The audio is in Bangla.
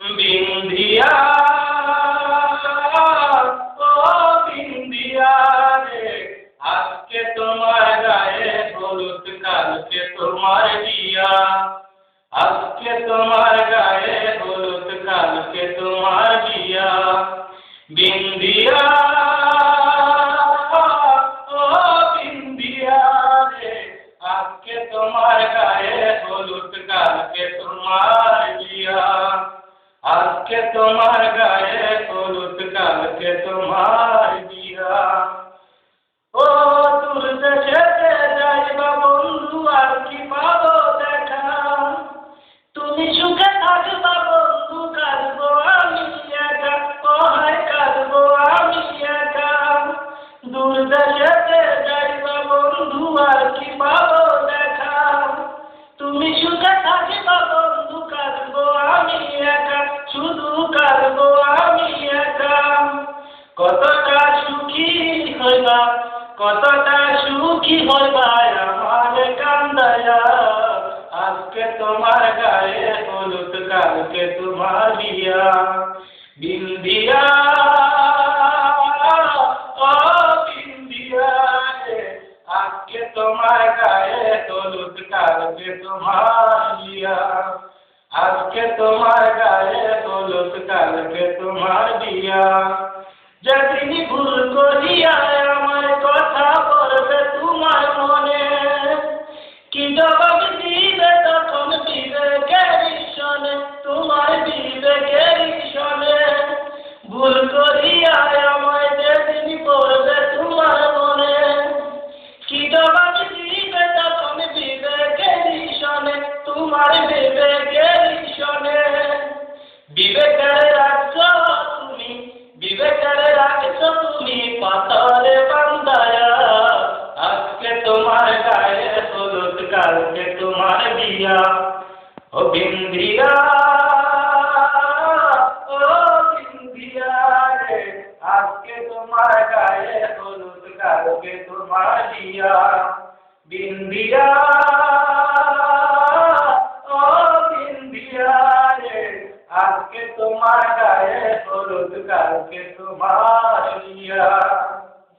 বিন্ধিয়া ও বিন্ধিয়া রে, আজকে তোমার গায়ে হলুদ, কালকে তোমার বিয়া। আজকে তোমার গায়ে হলুদ, কালকে তোমার বিয়া। বিন্ধিয়া ও বিন্ধিয়া রে, আজকে তোমার গায়ে হলুদ, কালকে তোমার বিয়া। আজকে তোমার গায়ে হলুদ, কালকে তোমার বিয়া। ও দূর দেশেতে যাইবা বন্ধু, আর কি পাবো দেখা। তুমি সুখে থাকবা বন্ধু, কাঁদবো আমি একা। ও হায় কাঁদবো আমি একা। দূর দেশেতে যাইবা বন্ধু, আর কি পাবো দেখা। তুমি সুখে থাকিবা বন্ধু, কাঁদবো আমি একা। শুধু কাঁদবো আমি একা। কতটা সুখী হইবা, কতটা সুখী হইবা আমার কান্দায়া। আজকে তোমার গায়ে হলুদ, কালকে তোমার বিয়া। বিন্ধিয়া ও বিন্ধিয়া রে, আজকে তোমার গায়ে হলুদ, কালকে তোমার বিয়া। আজকে তোমার গায়ে হলুদ, কালকে তোমার বিয়া। যেদিন ভুল করিয়া আমার কথা পড়বে তোমার মনে, কি জবাব দিবে তখন বিবেকের সনে, তোমার বিবেকের সনে। ভুল করিয়া আমায় যেদিন পড়বে তোমার মনে, কি জবাব দিবে তখন বিবেকের সনে, তোমার বিবেকের সনে। বিবেকের রাখছো তুমি, বিবেকের রাখছো তুমি পাথরে বান্ধায়া। আজকে তোমার গায়ে হলুদ, কালকে তোমার বিয়া। ও বিন্ধিয়া ও বিন্ধিয়া রে, আজকে তোমার গায়ে হলুদ, কালকে তোমার বিয়া। বিন্ধিয়া ও বিন্ধিয়া রে, আজকে তোমার গায়ে হলুদ, কালকে তোমার